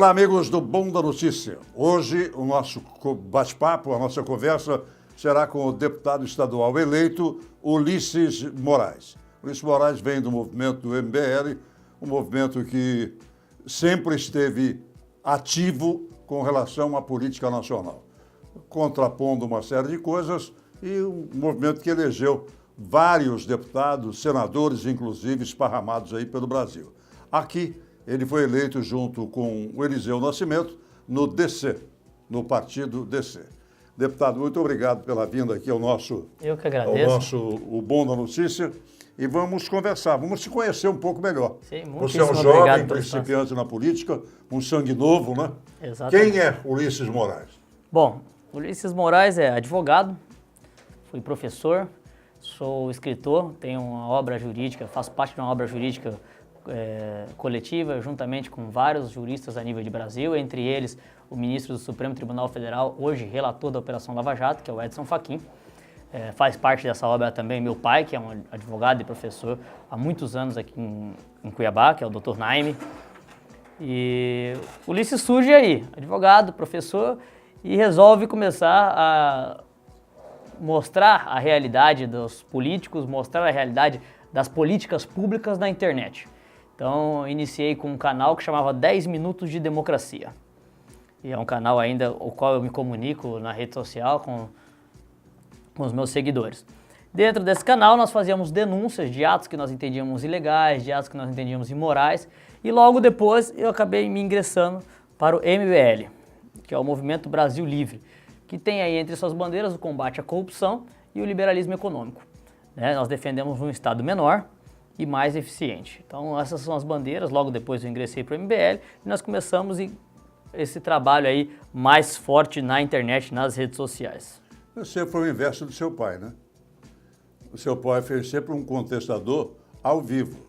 Olá, amigos do Bom da Notícia. Hoje o nosso bate-papo, a nossa conversa será com o deputado estadual eleito Ulisses Moraes. Ulisses Moraes vem do movimento do MBL, um movimento que sempre esteve ativo com relação à política nacional, contrapondo uma série de coisas, e um movimento que elegeu vários deputados, senadores, inclusive, esparramados aí pelo Brasil. Aqui, ele foi eleito junto com o Eliseu Nascimento no DC, no partido DC. Deputado, muito obrigado pela vinda aqui ao nosso... Eu que agradeço. O Bom da Notícia. E vamos conversar, vamos se conhecer um pouco melhor. Sim, você é um jovem, principiante na política, um sangue novo, né? Exatamente. Quem é Ulisses Moraes? Bom, Ulisses Moraes é advogado, fui professor, sou escritor, tenho uma obra jurídica, faço parte de uma obra jurídica coletiva, juntamente com vários juristas a nível de Brasil, entre eles o ministro do Supremo Tribunal Federal, hoje relator da Operação Lava Jato, que é o Edson Fachin. Faz parte dessa obra também meu pai, que é um advogado e professor há muitos anos aqui em Cuiabá, que é o Dr. Naime. E Ulisses surge aí, advogado, professor, e resolve começar a mostrar a realidade dos políticos, mostrar a realidade das políticas públicas na internet. Então, iniciei com um canal que chamava 10 Minutos de Democracia. E é um canal ainda o qual eu me comunico na rede social com os meus seguidores. Dentro desse canal, nós fazíamos denúncias de atos que nós entendíamos ilegais, de atos que nós entendíamos imorais. E logo depois, eu acabei me ingressando para o MBL, que é o Movimento Brasil Livre, que tem aí entre suas bandeiras o combate à corrupção e o liberalismo econômico. Nós defendemos um Estado menor e mais eficiente. Então essas são as bandeiras. Logo depois eu ingressei para o MBL e nós começamos esse trabalho aí mais forte na internet, nas redes sociais. Você foi o inverso do seu pai, né? O seu pai fez sempre um contestador ao vivo,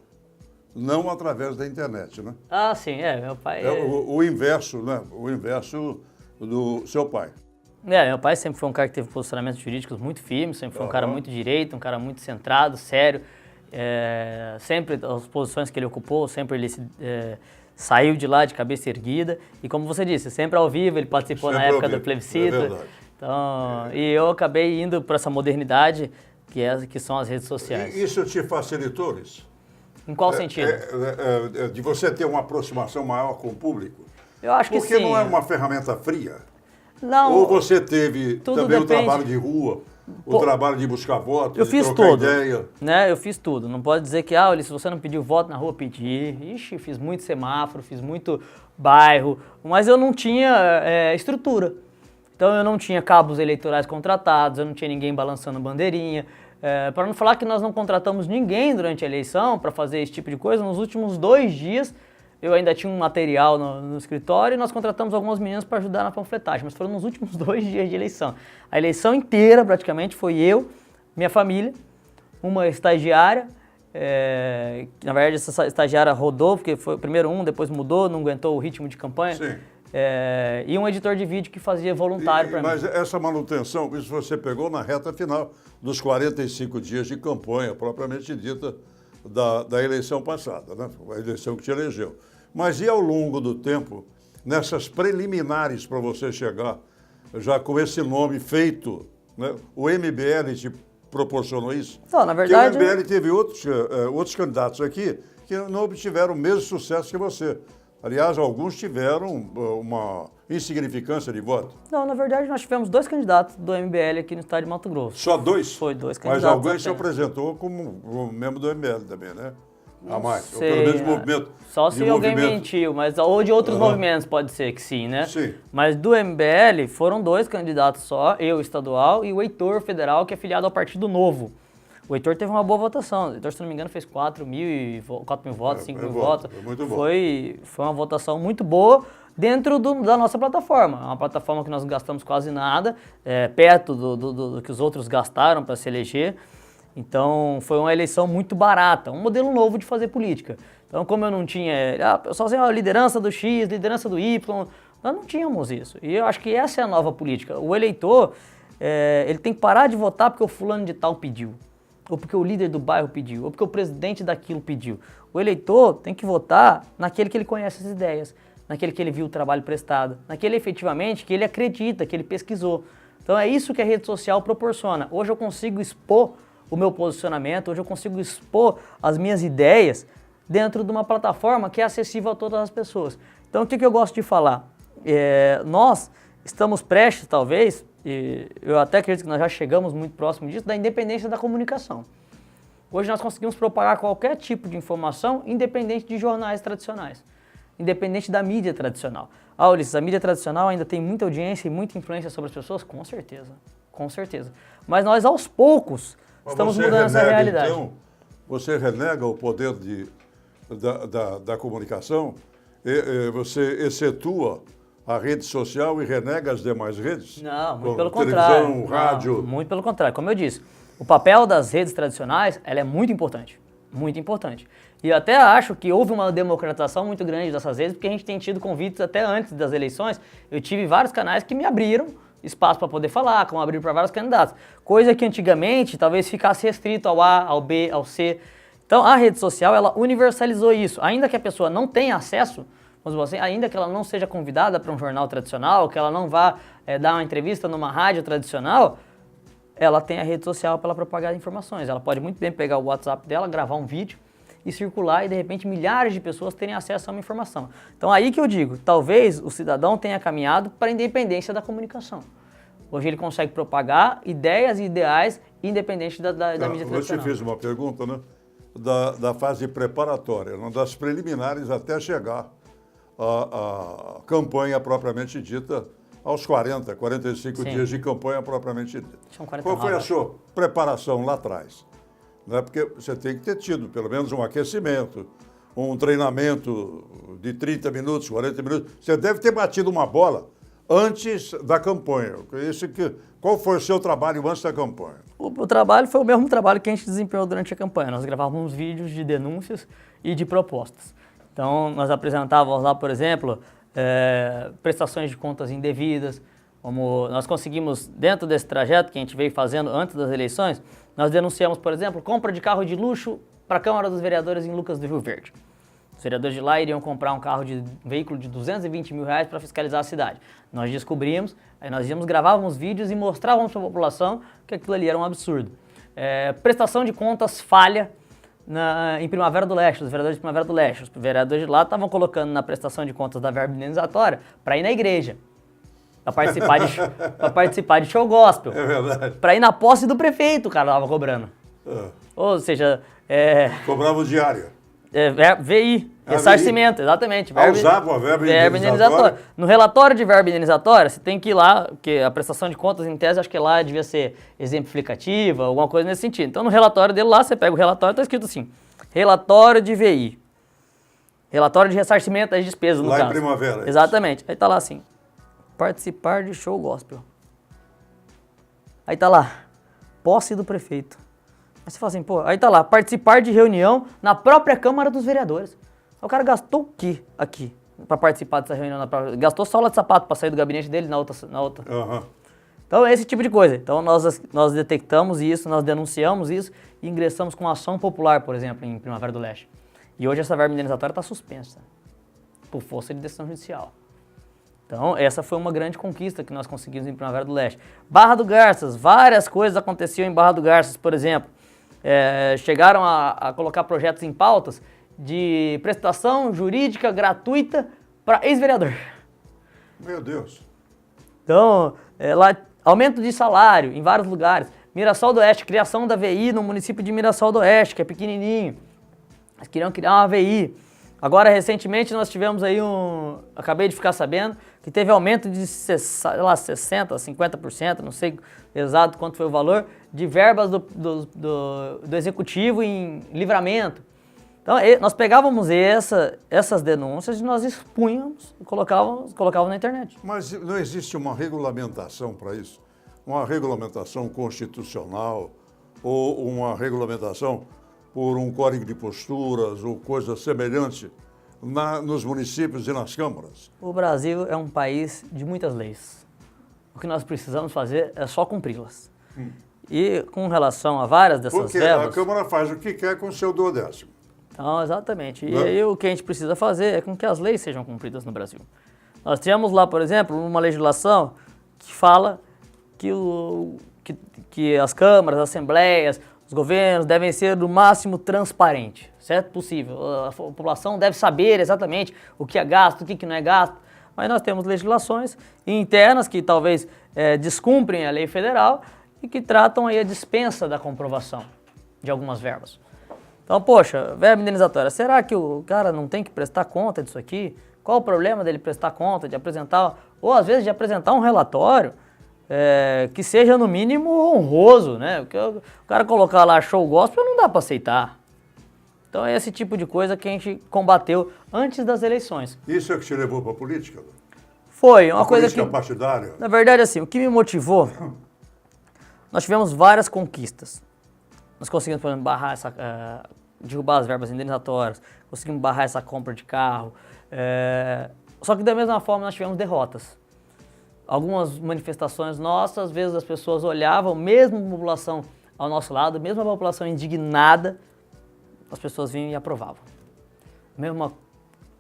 não através da internet, né? Ah, sim, meu pai... O inverso, né? O inverso do seu pai. Meu pai sempre foi um cara que teve posicionamentos jurídicos muito firmes, sempre foi um cara muito direito, um cara muito centrado, sério. Sempre as posições que ele ocupou, sempre ele saiu de lá de cabeça erguida. E como você disse, sempre ao vivo, ele participou sempre na época do plebiscito. É verdade. Então, e eu acabei indo para essa modernidade que são as redes sociais. E isso te facilitou isso? Em qual sentido? De você ter uma aproximação maior com o público? Eu acho que sim. Porque não é uma ferramenta fria? Não. Ou você teve também depende. O trabalho de rua, o trabalho de buscar votos, eu fiz de trocar tudo, ideia? né? Eu fiz tudo. Não pode dizer que, Ulisses, você não pediu voto na rua, pedi. Ixi, fiz muito semáforo, fiz muito bairro, mas eu não tinha estrutura. Então eu não tinha cabos eleitorais contratados, eu não tinha ninguém balançando bandeirinha. Para não falar que nós não contratamos ninguém durante a eleição para fazer esse tipo de coisa, nos últimos 2 dias eu ainda tinha um material no escritório e nós contratamos algumas meninas para ajudar na panfletagem, mas foram nos últimos 2 dias de eleição. A eleição inteira, praticamente, foi eu, minha família, uma estagiária, na verdade essa estagiária rodou, porque foi primeiro depois mudou, não aguentou o ritmo de campanha. Sim. E um editor de vídeo que fazia voluntário para mim. Mas essa manutenção, isso você pegou na reta final dos 45 dias de campanha, propriamente dita, da eleição passada, né? A eleição que te elegeu. Mas e ao longo do tempo, nessas preliminares para você chegar, já com esse nome feito, né? O MBL te proporcionou isso? Não, na verdade... Porque o MBL teve outros candidatos aqui que não obtiveram o mesmo sucesso que você. Aliás, alguns tiveram uma insignificância de voto. Não, na verdade, nós tivemos 2 candidatos do MBL aqui no estado de Mato Grosso. Só 2? Foi 2 candidatos. Mas alguém se apresentou como membro do MBL também, né? A mais. Sei, ou pelo menos movimento. Só se alguém mentiu, mas ou de outros movimentos pode ser que sim, né? Sim. Mas do MBL foram 2 candidatos só, eu estadual e o Heitor federal, que é filiado ao Partido Novo. O Heitor teve uma boa votação. O Heitor, se não me engano, fez 4 mil votos, 5 mil votos. Muito bom. Foi uma votação muito boa dentro da nossa plataforma. É uma plataforma que nós não gastamos quase nada, perto do que os outros gastaram para se eleger. Então, foi uma eleição muito barata, um modelo novo de fazer política. Então, como eu não tinha, sozinho a liderança do X, liderança do Y, nós não tínhamos isso. E eu acho que essa é a nova política. O eleitor, ele tem que parar de votar porque o fulano de tal pediu, ou porque o líder do bairro pediu, ou porque o presidente daquilo pediu. O eleitor tem que votar naquele que ele conhece as ideias, naquele que ele viu o trabalho prestado, naquele efetivamente que ele acredita, que ele pesquisou. Então é isso que a rede social proporciona. Hoje eu consigo expor o meu posicionamento, hoje eu consigo expor as minhas ideias dentro de uma plataforma que é acessível a todas as pessoas. Então o que eu gosto de falar? Nós estamos prestes, talvez, e eu até acredito que nós já chegamos muito próximo disso, da independência da comunicação. Hoje nós conseguimos propagar qualquer tipo de informação, independente de jornais tradicionais, independente da mídia tradicional. Ah, Ulisses, a mídia tradicional ainda tem muita audiência e muita influência sobre as pessoas? Com certeza, com certeza. Mas nós, aos poucos, estamos mudando essa realidade. Então, você renega o poder da comunicação? Você excetua a rede social e renega as demais redes? Não, muito como pelo contrário. Televisão, rádio. Não, muito pelo contrário. Como eu disse, o papel das redes tradicionais, ela é muito importante. Muito importante. E eu até acho que houve uma democratização muito grande dessas redes, porque a gente tem tido convites até antes das eleições. Eu tive vários canais que me abriram espaço para poder falar, como abriram para vários candidatos. Coisa que antigamente talvez ficasse restrito ao A, ao B, ao C. Então a rede social, ela universalizou isso. Ainda que a pessoa não tenha acesso, ainda que ela não seja convidada para um jornal tradicional, que ela não vá dar uma entrevista numa rádio tradicional, ela tem a rede social para ela propagar informações. Ela pode muito bem pegar o WhatsApp dela, gravar um vídeo e circular e de repente milhares de pessoas terem acesso a uma informação. Então aí que eu digo, talvez o cidadão tenha caminhado para a independência da comunicação. Hoje ele consegue propagar ideias e ideais independente da mídia tradicional. Você fez uma pergunta, né? Da fase preparatória, das preliminares até chegar à campanha propriamente dita, aos 45 Sim. dias de campanha propriamente dita. São 49, Qual foi a sua preparação lá atrás? Né? Porque você tem que ter tido pelo menos um aquecimento, um treinamento de 30 minutos, 40 minutos. Você deve ter batido uma bola antes da campanha. Qual foi o seu trabalho antes da campanha? O trabalho foi o mesmo trabalho que a gente desempenhou durante a campanha. Nós gravávamos vídeos de denúncias e de propostas. Então, nós apresentávamos lá, por exemplo, prestações de contas indevidas. Como nós conseguimos, dentro desse trajeto que a gente veio fazendo antes das eleições, nós denunciamos, por exemplo, compra de carro de luxo para a Câmara dos Vereadores em Lucas do Rio Verde. Os vereadores de lá iriam comprar um veículo de 220 mil reais para fiscalizar a cidade. Nós descobrimos, aí nós gravávamos vídeos e mostrávamos para a população que aquilo ali era um absurdo. Prestação de contas falha em Primavera do Leste, os vereadores de Primavera do Leste. Os vereadores de lá estavam colocando na prestação de contas da verba indenizatória para ir na igreja, para participar de show gospel. É verdade. Para ir na posse do prefeito, o cara estava cobrando. Ou seja... Cobrava diária. VI, ressarcimento, exatamente. Usava a verba indenizatória. No relatório de verba indenizatória, você tem que ir lá, porque a prestação de contas, em tese, acho que lá devia ser exemplificativa, alguma coisa nesse sentido. Então, no relatório dele lá, você pega o relatório, está escrito assim, relatório de VI, relatório de ressarcimento das despesas, no caso. Lá em Primavera. Exatamente. Aí tá lá assim, participar de show gospel. Aí tá lá, posse do prefeito. Aí você fala assim, pô, aí tá lá, participar de reunião na própria Câmara dos Vereadores. O cara gastou o quê aqui para participar dessa reunião? Gastou sola de sapato para sair do gabinete dele na outra. Uhum. Então é esse tipo de coisa. Então nós detectamos isso, nós denunciamos isso e ingressamos com ação popular, por exemplo, em Primavera do Leste. E hoje essa verba indenizatória está suspensa por força de decisão judicial. Então essa foi uma grande conquista que nós conseguimos em Primavera do Leste. Barra do Garças, várias coisas aconteciam em Barra do Garças, por exemplo. Chegaram a colocar projetos em pautas de prestação jurídica gratuita para ex-vereador. Meu Deus. Então, lá, aumento de salário em vários lugares. Mirassol do Oeste, criação da VI no município de Mirassol do Oeste, que é pequenininho. Eles queriam criar uma VI. Agora, recentemente, nós tivemos aí acabei de ficar sabendo, que teve aumento de, sei lá, 60%, 50%, não sei exato quanto foi o valor, de verbas do Executivo em Livramento. Então, nós pegávamos essas denúncias e nós expunhamos e colocávamos na internet. Mas não existe uma regulamentação para isso? Uma regulamentação constitucional ou uma regulamentação por um código de posturas ou coisa semelhante nos municípios e nas câmaras? O Brasil é um país de muitas leis. O que nós precisamos fazer é só cumpri-las. E com relação a várias dessas Porque verbas... a Câmara faz o que quer com o seu 12º. Então, exatamente. E Né? aí o que a gente precisa fazer é com que as leis sejam cumpridas no Brasil. Nós temos lá, por exemplo, uma legislação que fala que as câmaras, as assembleias, os governos devem ser no máximo transparentes, certo? Possível. A população deve saber exatamente o que é gasto, o que não é gasto. Mas nós temos legislações internas que talvez descumprem a lei federal e que tratam aí a dispensa da comprovação de algumas verbas. Então, poxa, verba indenizatória, será que o cara não tem que prestar conta disso aqui? Qual o problema dele prestar conta, de apresentar, ou às vezes de apresentar um relatório que seja no mínimo honroso, né? Porque o cara colocar lá show gospel não dá para aceitar. Então é esse tipo de coisa que a gente combateu antes das eleições. Isso é que te levou para a política? Foi uma coisa política que... partidária? Na verdade, assim, o que me motivou, nós tivemos várias conquistas. Nós conseguimos, por exemplo, derrubar as verbas indenizatórias, conseguimos barrar essa compra de carro. Só que da mesma forma nós tivemos derrotas. Algumas manifestações nossas, às vezes as pessoas olhavam, mesmo a população ao nosso lado, mesmo a população indignada, as pessoas vinham e aprovavam. Mesmo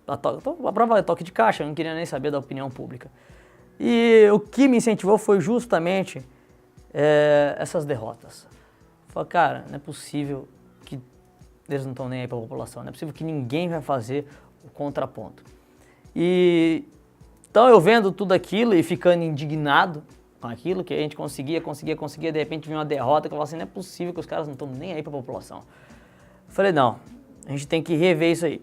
aprovava toque de caixa, eu não queria nem saber da opinião pública. E o que me incentivou foi justamente essas derrotas. Falei, cara, não é possível que eles não estão nem aí para a população, não é possível que ninguém vai fazer o contraponto. Então eu vendo tudo aquilo e ficando indignado com aquilo que a gente conseguia, de repente vinha uma derrota que eu falava assim, não é possível que os caras não estão nem aí para a população. Eu falei, não, a gente tem que rever isso aí.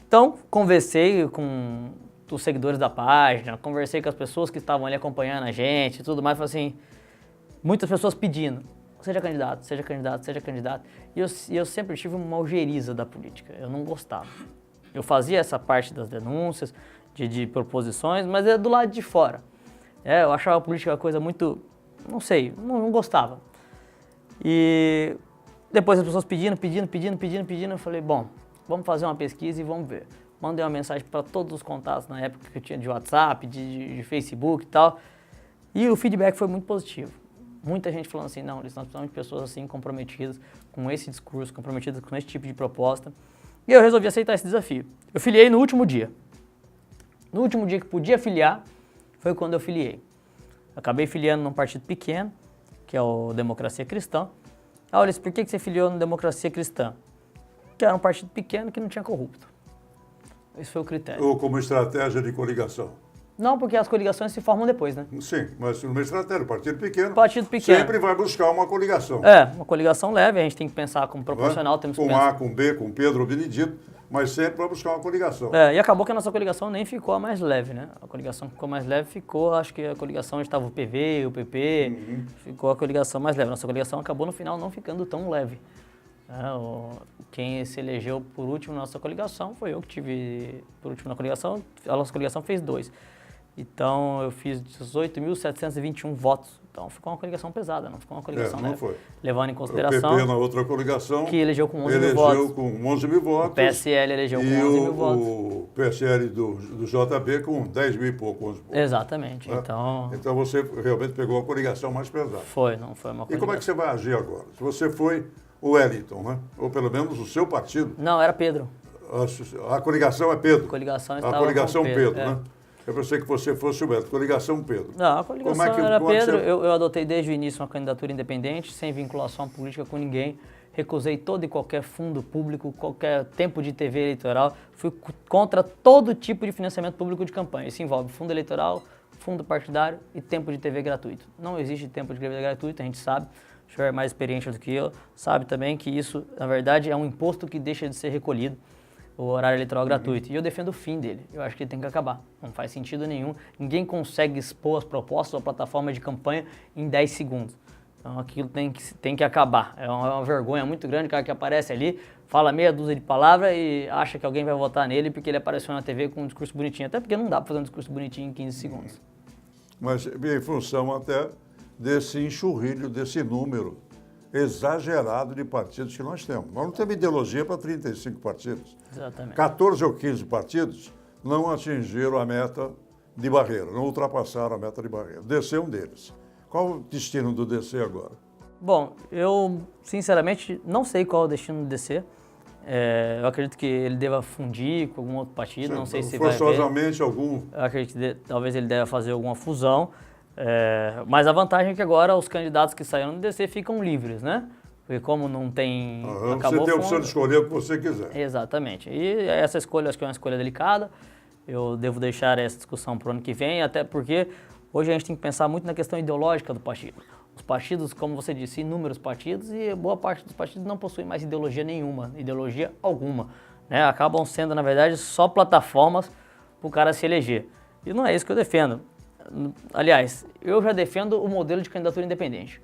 Então conversei com os seguidores da página, conversei com as pessoas que estavam ali acompanhando a gente e tudo mais, falei assim, muitas pessoas pedindo, seja candidato, seja candidato, seja candidato. E eu sempre tive uma algeriza da política, eu não gostava. Eu fazia essa parte das denúncias, de proposições, mas é do lado de fora. Eu achava a política uma coisa muito, não sei, não gostava. E depois as pessoas pedindo, eu falei, bom, vamos fazer uma pesquisa e vamos ver. Mandei uma mensagem para todos os contatos na época que eu tinha de WhatsApp, de Facebook e tal, e o feedback foi muito positivo. Muita gente falando assim, não, nós precisamos de pessoas assim comprometidas com esse discurso, comprometidas com esse tipo de proposta. E eu resolvi aceitar esse desafio. Eu filiei no último dia. No último dia que podia filiar, foi quando eu filiei. Acabei filiando num partido pequeno, que é o Democracia Cristã. Ah, olha, por que você filiou no Democracia Cristã? Que era um partido pequeno que não tinha corrupto. Esse foi o critério. Ou como estratégia de coligação? Não, porque as coligações se formam depois, né? Sim, mas numa estratégia, partido pequeno Partido sempre vai buscar uma coligação. Uma coligação leve, a gente tem que pensar como proporcional. Temos que com pensar... A, com B, com Pedro ou Benedito, mas sempre vai buscar uma coligação. E acabou que a nossa coligação nem ficou a mais leve, né? A coligação que ficou mais leve acho que a coligação onde estava o PV, o PP, ficou a coligação mais leve. Nossa coligação acabou no final não ficando tão leve. Quem se elegeu por último na nossa coligação foi eu que tive por último na coligação, a nossa coligação fez 2. Então eu fiz 18.721 votos. Então ficou uma coligação pesada, não ficou uma coligação não leve. foi. Levando em consideração o PP na outra coligação que elegeu com 11 mil votos. com 11 mil votos. O PSL elegeu com 11 mil votos. O PSL do JB com 10 mil e pouco, 11 pouco. Exatamente. Né? Então você realmente pegou uma coligação mais pesada. Não foi uma coligação. E como é que você vai agir agora? Se você foi o Wellington, né? Ou pelo menos o seu partido. Não, era Pedro. A coligação é Pedro. A coligação A coligação com Pedro, né? Eu pensei que você fosse o Wellington. Coligação Pedro. Não, a coligação era Pedro. Eu adotei desde o início uma candidatura independente, sem vinculação política com ninguém. Recusei todo e qualquer fundo público, qualquer tempo de TV eleitoral. Fui contra todo tipo de financiamento público de campanha. Isso envolve fundo eleitoral, fundo partidário e tempo de TV gratuito. Não existe tempo de TV gratuito, a gente sabe. O senhor é mais experiente do que eu, sabe também que isso, na verdade, é um imposto que deixa de ser recolhido, o horário eleitoral gratuito. E eu defendo o fim dele. Eu acho que ele tem que acabar. Não faz sentido nenhum. Ninguém consegue expor as propostas ou a plataforma de campanha em 10 segundos. Então aquilo tem que acabar. É uma vergonha muito grande o cara que aparece ali, fala meia dúzia de palavras e acha que alguém vai votar nele porque ele apareceu na TV com um discurso bonitinho. Até porque não dá para fazer um discurso bonitinho em 15 segundos. Mas em função até desse enxurrilho, desse número exagerado de partidos que nós temos. Nós não temos ideologia para 35 partidos. Exatamente. 14 ou 15 partidos não atingiram a meta de Barreira, não ultrapassaram a meta de Barreira. DC é um deles. Qual o destino do DC agora? Bom, eu sinceramente não sei qual é o destino do DC. Eu acredito que ele deva fundir com algum outro partido, não sei se vai haver. Forçosamente algum. Eu acredito que talvez ele deva fazer alguma fusão. Mas a vantagem é que agora os candidatos que saíram do DC ficam livres, né? Porque como não tem... Você tem a opção de escolher o que você quiser. Exatamente. E essa escolha, acho que é uma escolha delicada. Eu devo deixar essa discussão para o ano que vem, até porque hoje a gente tem que pensar muito na questão ideológica do partido. Os partidos, como você disse, inúmeros partidos, e boa parte dos partidos não possuem mais ideologia nenhuma, ideologia alguma, né? Acabam sendo, na verdade, só plataformas para o cara se eleger. E não é isso que eu defendo. Aliás, eu já defendo o modelo de candidatura independente.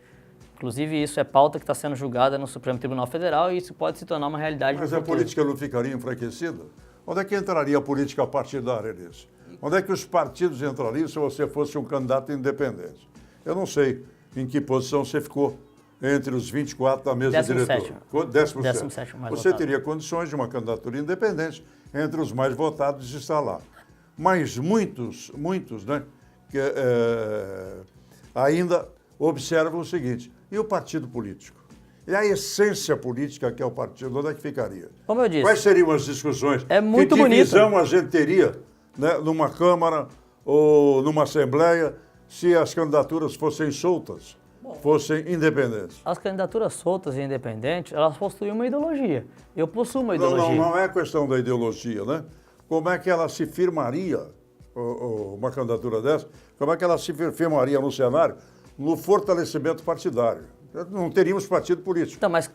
Inclusive, isso é pauta que está sendo julgada no Supremo Tribunal Federal e isso pode se tornar uma realidade. Mas a política não ficaria enfraquecida? Onde é que entraria a política partidária nisso? Onde é que os partidos entrariam se você fosse um candidato independente? Eu não sei em que posição você ficou entre os 24 da mesa diretora. 17º. Você votado. teria condições de uma candidatura independente entre os mais votados de estar lá. Mas muitos, né, que, ainda observam o seguinte, e o partido político? E a essência política que é o partido, onde é que ficaria? Como eu disse. Quais seriam as discussões? É muito que divisão bonito. a gente teria, né, numa Câmara ou numa Assembleia se as candidaturas fossem soltas, fossem independentes? As candidaturas soltas e independentes, elas possuem uma ideologia. Eu possuo uma ideologia. Não é questão da ideologia, né? Como é que ela se firmaria, uma candidatura dessa, como é que ela se firmaria no cenário, no fortalecimento partidário? Não teríamos partido político. Então, mas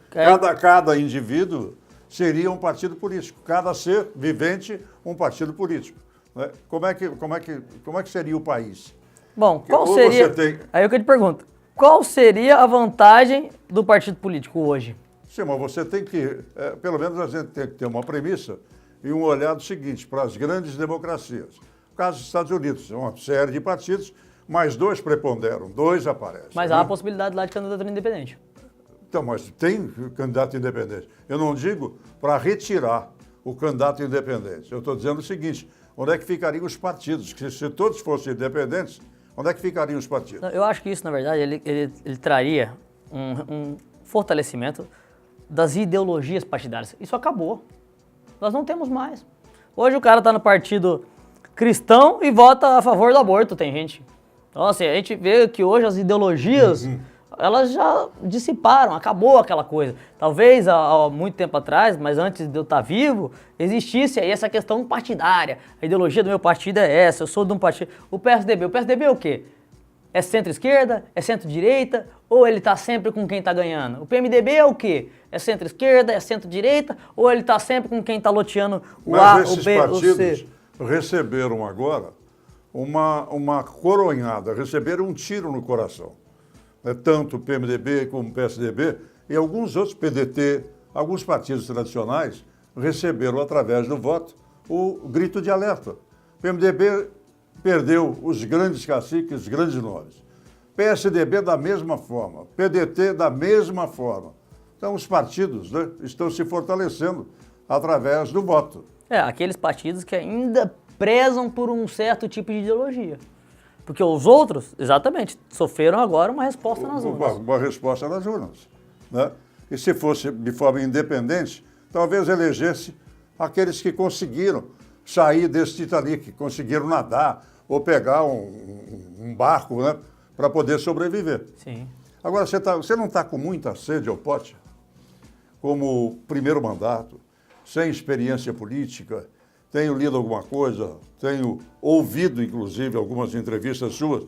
Cada indivíduo seria um partido político. Cada ser vivente, um partido político. Né? Como é que seria o país? Bom, qual Ou seria... você tem- Aí eu que te pergunto, qual seria a vantagem do partido político hoje? Sim, mas você tem que, pelo menos a gente tem que ter uma premissa e um olhar do seguinte, para as grandes democracias. No caso dos Estados Unidos, uma série de partidos, mas 2 preponderam, 2 aparecem. Mas né? há a possibilidade lá de candidatura independente. Então, mas tem candidato independente. Eu não digo para retirar o candidato independente. Eu estou dizendo o seguinte, onde é que ficariam os partidos? Que se todos fossem independentes, onde é que ficariam os partidos? Eu acho que isso, na verdade, ele traria um fortalecimento das ideologias partidárias. Isso acabou. Nós não temos mais. Hoje o cara está no partido cristão e vota a favor do aborto, tem gente. Então, assim, a gente vê que hoje as ideologias, elas já dissiparam, acabou aquela coisa. Talvez há muito tempo atrás, mas antes de eu estar vivo, existisse aí essa questão partidária. A ideologia do meu partido é essa, eu sou de um partido... O PSDB é o quê? É centro-esquerda? É centro-direita? Ou ele está sempre com quem está ganhando? O PMDB é o quê? É centro-esquerda? É centro-direita? Ou ele está sempre com quem está loteando o A, o B, o C? Mas esses partidos receberam agora uma coronhada, receberam um tiro no coração. Tanto o PMDB como o PSDB e alguns outros, PDT, alguns partidos tradicionais, receberam através do voto o grito de alerta. O PMDB perdeu os grandes caciques, os grandes nomes. PSDB da mesma forma, PDT da mesma forma. Então os partidos, né, estão se fortalecendo através do voto. Aqueles partidos que ainda prezam por um certo tipo de ideologia. Porque os outros, exatamente, sofreram agora uma resposta nas urnas. Uma resposta nas urnas. Né? E se fosse de forma independente, talvez elegesse aqueles que conseguiram sair desse Titanic, conseguiram nadar ou pegar um barco, né, para poder sobreviver. Sim. Agora, você não está com muita sede ao pote? Como primeiro mandato, sem experiência política, tenho lido alguma coisa, tenho ouvido, inclusive, algumas entrevistas suas.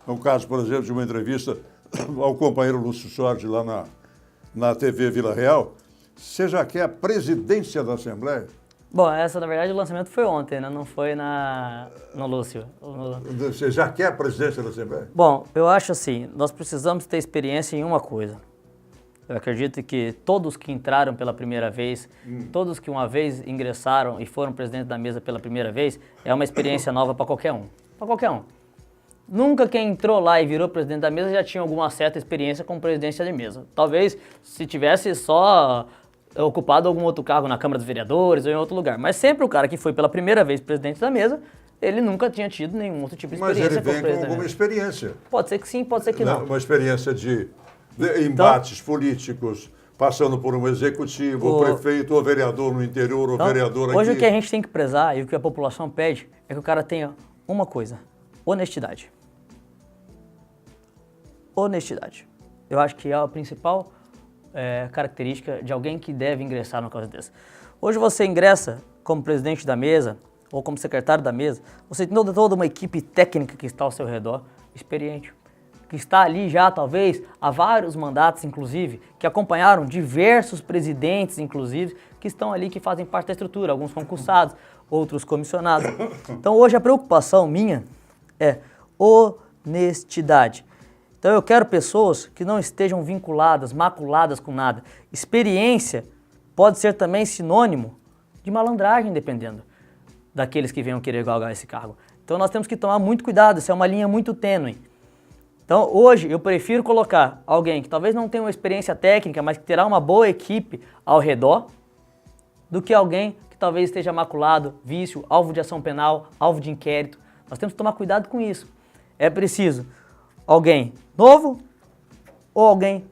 No caso, por exemplo, de uma entrevista ao companheiro Lúcio Sorge lá na TV Vila Real. Você já quer a presidência da Assembleia? Bom, na verdade, o lançamento foi ontem, né? Não foi no Lúcio. Você já quer a presidência da Assembleia? Bom, eu acho assim, nós precisamos ter experiência em uma coisa. Eu acredito que todos que entraram pela primeira vez, todos que uma vez ingressaram e foram presidente da mesa pela primeira vez, é uma experiência nova para qualquer um. Para qualquer um. Nunca quem entrou lá e virou presidente da mesa já tinha alguma certa experiência com presidência de mesa. Talvez se tivesse só ocupado algum outro cargo na Câmara dos Vereadores ou em outro lugar. Mas sempre o cara que foi pela primeira vez presidente da mesa, ele nunca tinha tido nenhum outro tipo de experiência. Mas ele vem com alguma experiência. Pode ser que sim, pode ser que não. Uma experiência de embates políticos, passando por um executivo, o prefeito, o vereador no interior, o vereador aqui. Hoje o que a gente tem que prezar e o que a população pede é que o cara tenha uma coisa: honestidade. Honestidade. Eu acho que é a principal característica de alguém que deve ingressar numa coisa dessa. Hoje você ingressa como presidente da mesa ou como secretário da mesa, você tem toda uma equipe técnica que está ao seu redor, experiente, que está ali já talvez há vários mandatos, inclusive, que acompanharam diversos presidentes, inclusive, que estão ali, que fazem parte da estrutura, alguns concursados, outros comissionados. Então hoje a preocupação minha é honestidade. Então eu quero pessoas que não estejam vinculadas, maculadas com nada. Experiência pode ser também sinônimo de malandragem, dependendo daqueles que venham querer galgar esse cargo. Então nós temos que tomar muito cuidado, isso é uma linha muito tênue. Então hoje eu prefiro colocar alguém que talvez não tenha uma experiência técnica, mas que terá uma boa equipe ao redor, do que alguém que talvez esteja maculado, vício, alvo de ação penal, alvo de inquérito. Nós temos que tomar cuidado com isso. É preciso alguém novo ou alguém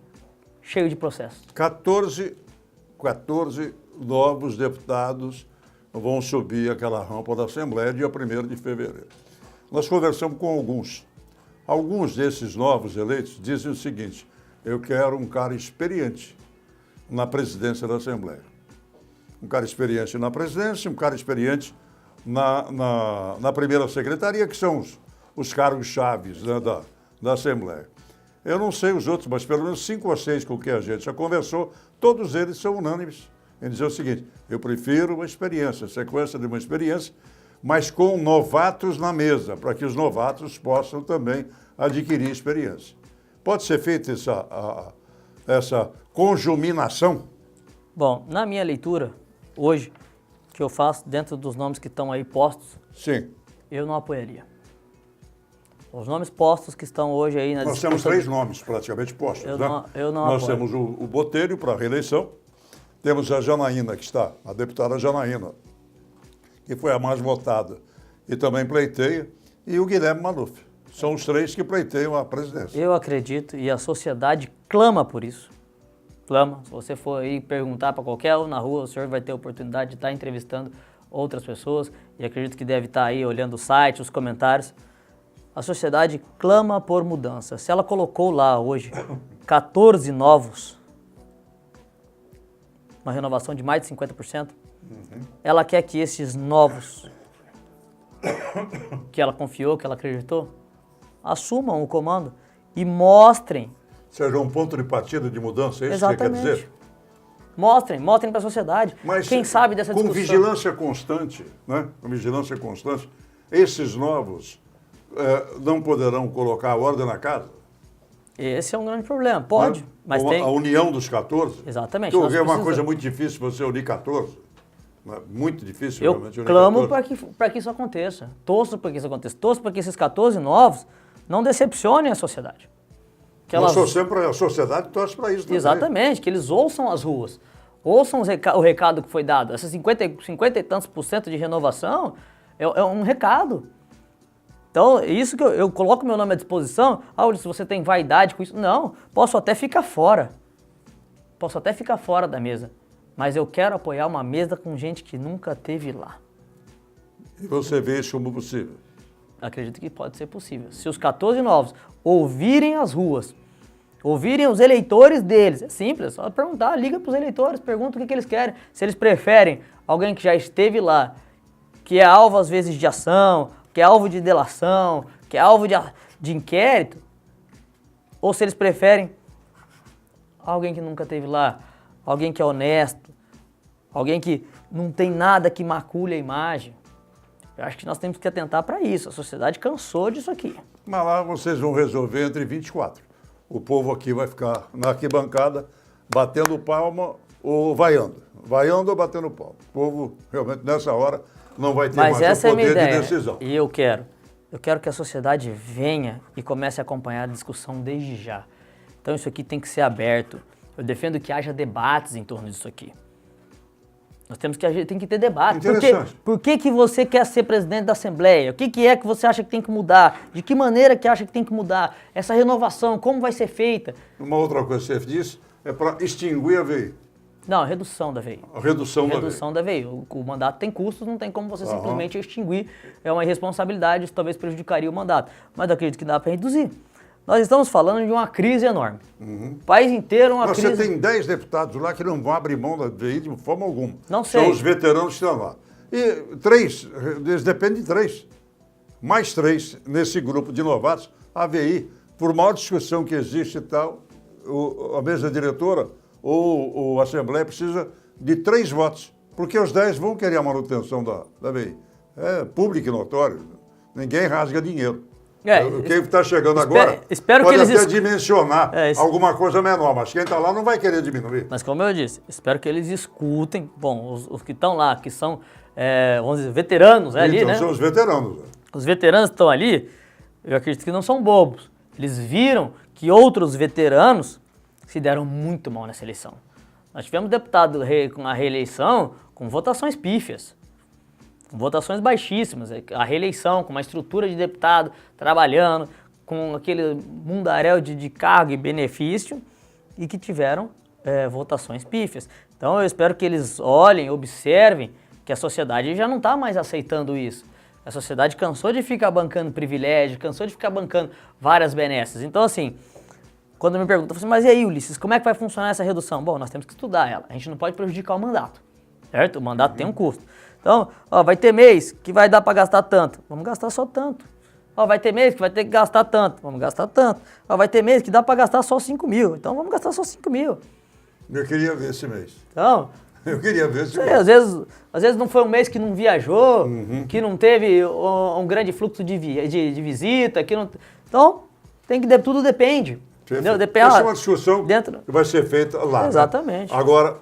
cheio de processo? 14 novos deputados vão subir aquela rampa da Assembleia dia 1º de fevereiro. Nós conversamos com alguns. Alguns desses novos eleitos dizem o seguinte: eu quero um cara experiente na presidência da Assembleia. Um cara experiente na presidência, um cara experiente na primeira secretaria, que são os cargos chaves, né, da Assembleia. Eu não sei os outros, mas pelo menos 5 ou 6 com quem a gente já conversou, todos eles são unânimes em dizer o seguinte: eu prefiro uma experiência, sequência de uma experiência, mas com novatos na mesa, para que os novatos possam também adquirir experiência. Pode ser feita essa conjuminação? Bom, na minha leitura, hoje, que eu faço dentro dos nomes que estão aí postos, Sim. eu não apoiaria. Os nomes postos que estão hoje aí na Nós disputa... temos 3 nomes praticamente postos. Eu né? não Nós apoio. temos o Botelho para a reeleição, temos a Janaína, que está, a deputada Janaína, que foi a mais votada e também pleiteia, e o Guilherme Maluf. São os 3 que pleiteiam a presidência. Eu acredito e a sociedade clama por isso. Clama. Se você for aí perguntar para qualquer um na rua, o senhor vai ter a oportunidade de estar entrevistando outras pessoas, e acredito que deve estar aí olhando o site, os comentários. A sociedade clama por mudança. Se ela colocou lá hoje 14 novos, uma renovação de mais de 50%, ela quer que esses novos, que ela confiou, que ela acreditou, assumam o comando e mostrem. Seja um ponto de partida de mudança, é isso Exatamente. que você quer dizer? Mostrem para a sociedade. Mas quem sabe dessa discussão. Com vigilância constante, né? Com vigilância constante, esses novos não poderão colocar a ordem na casa? Esse é um grande problema. Pode, né? mas a tem... A união dos 14? Exatamente. Porque é uma coisa muito difícil você unir 14. Né? Muito difícil realmente Eu unir clamo 14. para que isso aconteça. Torço para que isso aconteça. Torço para que esses 14 novos não decepcionem a sociedade. Que Nós torcemos a sociedade torce para isso também. Exatamente, que eles ouçam as ruas. Ouçam o recado que foi dado. Essas 50 e tantos % de renovação é um recado. Então, isso que eu coloco meu nome à disposição. Se você tem vaidade com isso. Não, posso até ficar fora. Posso até ficar fora da mesa. Mas eu quero apoiar uma mesa com gente que nunca esteve lá. E você vê isso como possível? Acredito que pode ser possível. Se os 14 novos ouvirem as ruas, ouvirem os eleitores deles, é simples, é só perguntar, liga para os eleitores, pergunta o que eles querem. Se eles preferem alguém que já esteve lá, que é alvo às vezes de ação, que é alvo de delação, que é alvo de inquérito, ou se eles preferem alguém que nunca esteve lá, alguém que é honesto, alguém que não tem nada que macule a imagem. Eu acho que nós temos que atentar para isso. A sociedade cansou disso aqui. Mas lá vocês vão resolver entre 24. O povo aqui vai ficar na arquibancada batendo palma ou vaiando. Vaiando ou batendo palma. O povo realmente nessa hora não vai ter Mas mais essa o é a minha poder de ideia. decisão. E eu quero que a sociedade venha e comece a acompanhar a discussão desde já. Então isso aqui tem que ser aberto. Eu defendo que haja debates em torno disso aqui. Nós temos que tem que ter debate. Por que você quer ser presidente da Assembleia? O que é que você acha que tem que mudar? De que maneira que acha que tem que mudar? Essa renovação, como vai ser feita? Uma outra coisa que você disse, é para extinguir a VI. Não, redução da VI. A redução da VI. Redução da VI. O mandato tem custos, não tem como você simplesmente extinguir. É uma irresponsabilidade, isso talvez prejudicaria o mandato. Mas eu acredito que dá para reduzir. Nós estamos falando de uma crise enorme. O país inteiro uma crise... Você tem 10 deputados lá que não vão abrir mão da VI de forma alguma. Não sei. São os veteranos que estão lá. E 3, eles dependem de 3. Mais 3 nesse grupo de novatos, a VI, por maior discussão que existe e tal, a mesa diretora ou a Assembleia precisa de 3 votos, porque os 10 vão querer a manutenção da VI. É público e notório, ninguém rasga dinheiro. Quem está chegando agora espero pode que eles até dimensionar alguma coisa menor, mas quem está lá não vai querer diminuir. Mas como eu disse, espero que eles escutem, bom, os que estão lá, que são, vamos dizer, veteranos ali, então, né? São os veteranos. Os veteranos que estão ali, eu acredito que não são bobos. Eles viram que outros veteranos se deram muito mal nessa eleição. Nós tivemos deputado com a reeleição com votações pífias, com votações baixíssimas. A reeleição com uma estrutura de deputado trabalhando, com aquele mundaréu de cargo e benefício e que tiveram votações pífias. Então eu espero que eles olhem, observem que a sociedade já não está mais aceitando isso. A sociedade cansou de ficar bancando privilégio, cansou de ficar bancando várias benesses. Então, assim, quando me perguntam, eu falo assim, mas e aí, Ulisses, como é que vai funcionar essa redução? Bom, nós temos que estudar ela. A gente não pode prejudicar o mandato, certo? O mandato tem um custo. Então, vai ter mês que vai dar para gastar tanto. Vamos gastar só tanto. Vai ter mês que vai ter que gastar tanto. Vamos gastar tanto. Vai ter mês que dá para gastar só 5 mil. Então, vamos gastar só 5 mil. Eu queria ver esse mês. Então... Eu queria ver esse mês. Às vezes não foi um mês que não viajou, que não teve um grande fluxo de visita, que não... Então, tudo depende. Entendeu? Depende. Essa é uma discussão que vai ser feita lá. Exatamente. Né? Agora,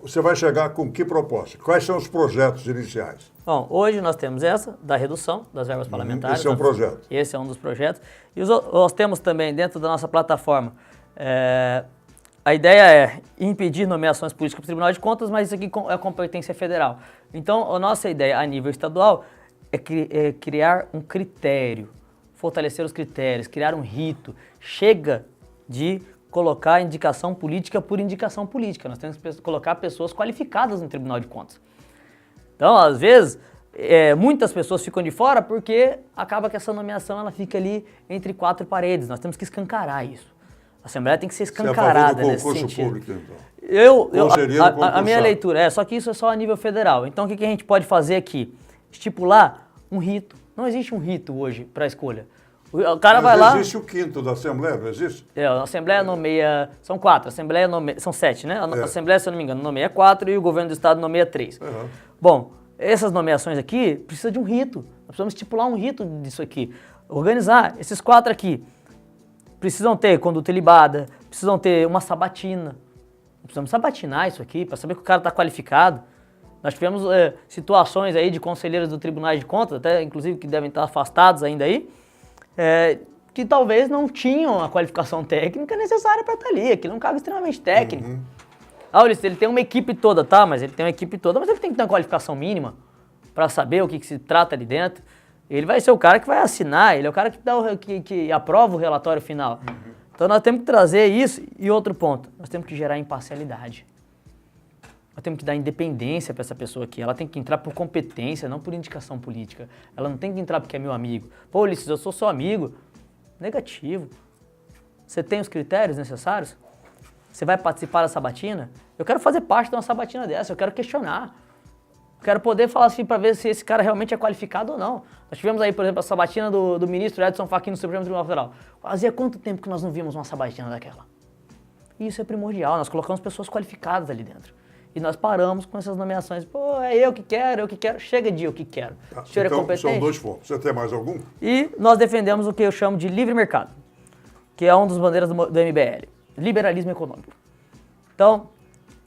você vai chegar com que proposta? Quais são os projetos iniciais? Bom, hoje nós temos essa, da redução das verbas parlamentares. Esse é um projeto. Esse é um dos projetos. E nós temos também, dentro da nossa plataforma, a ideia é impedir nomeações políticas para o Tribunal de Contas, mas isso aqui é competência federal. Então, a nossa ideia a nível estadual é criar um critério, fortalecer os critérios, criar um rito. Chega de colocar indicação política por indicação política. Nós temos que colocar pessoas qualificadas no Tribunal de Contas. Então, às vezes, muitas pessoas ficam de fora porque acaba que essa nomeação ela fica ali entre 4 paredes. Nós temos que escancarar isso. A Assembleia tem que ser escancarada nesse sentido. Público, então. A minha leitura só que isso é só a nível federal. Então, o que a gente pode fazer aqui? Estipular um rito. Não existe um rito hoje para a escolha. O cara vai lá... existe o 5º da Assembleia, não existe? A Assembleia nomeia... São 4, a Assembleia nomeia... São 7, né? A Assembleia, se eu não me engano, nomeia 4 e o Governo do Estado nomeia 3. Bom, essas nomeações aqui precisam de um rito. Nós precisamos estipular um rito disso aqui. Organizar esses 4 aqui. Precisam ter conduta ilibada, precisam ter uma sabatina. Precisamos sabatinar isso aqui para saber que o cara está qualificado. Nós tivemos situações aí de conselheiros do Tribunal de Contas, até inclusive que devem estar afastados ainda aí, que talvez não tinham a qualificação técnica necessária para estar ali. Aquilo é um cargo extremamente técnico. Ulisses, ele tem uma equipe toda, tá? Mas ele tem uma equipe toda, mas ele tem que ter uma qualificação mínima para saber o que se trata ali dentro. Ele vai ser o cara que vai assinar, ele é o cara que aprova o relatório final. Então nós temos que trazer isso. E outro ponto, nós temos que gerar imparcialidade. Nós temos que dar independência para essa pessoa aqui. Ela tem que entrar por competência, não por indicação política. Ela não tem que entrar porque é meu amigo. Pô, Ulisses, eu sou seu amigo. Negativo. Você tem os critérios necessários? Você vai participar da sabatina? Eu quero fazer parte de uma sabatina dessa, eu quero questionar. Quero poder falar assim para ver se esse cara realmente é qualificado ou não. Nós tivemos aí, por exemplo, a sabatina do ministro Edson Fachin no Supremo Tribunal Federal. Fazia quanto tempo que nós não vimos uma sabatina daquela? E isso é primordial, nós colocamos pessoas qualificadas ali dentro. E nós paramos com essas nomeações. Pô, é eu que quero, chega de eu que quero. O senhor então, é competente? São 2 pontos. Você tem mais algum? E nós defendemos o que eu chamo de livre mercado, que é uma das bandeiras do MBL, liberalismo econômico. Então,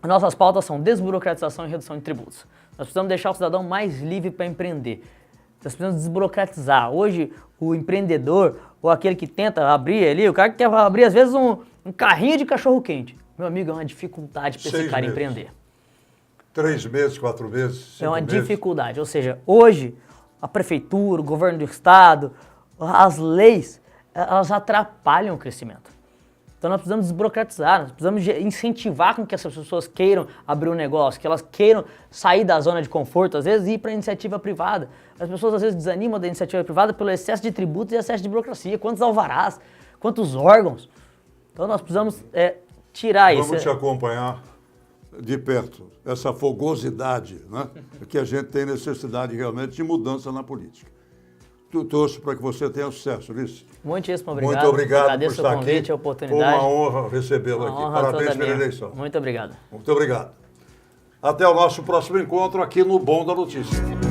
nossas pautas são desburocratização e redução de tributos. Nós precisamos deixar o cidadão mais livre para empreender. Nós precisamos desburocratizar. Hoje, o empreendedor, ou aquele que tenta abrir ali, o cara que quer abrir, às vezes, um carrinho de cachorro-quente. Meu amigo, é uma dificuldade para esse cara empreender. 3 meses, 4 meses, 5 meses. É uma dificuldade. Ou seja, hoje, a prefeitura, o governo do estado, as leis, elas atrapalham o crescimento. Então nós precisamos desburocratizar, nós precisamos incentivar com que essas pessoas queiram abrir um negócio, que elas queiram sair da zona de conforto, às vezes, e ir para a iniciativa privada. As pessoas às vezes desanimam da iniciativa privada pelo excesso de tributos e excesso de burocracia. Quantos alvarás, quantos órgãos. Então nós precisamos tirar isso. Vamos te acompanhar de perto, essa fogosidade, né? Que a gente tem necessidade realmente de mudança na política. Torço para que você tenha sucesso, Ulisses. Muitíssimo obrigado. Muito obrigado Agradeço por estar o convite aqui. e a oportunidade. Foi uma honra recebê-lo aqui. Honra Parabéns toda pela minha. eleição. Muito obrigado. Muito obrigado. Até o nosso próximo encontro aqui no Bom da Notícia.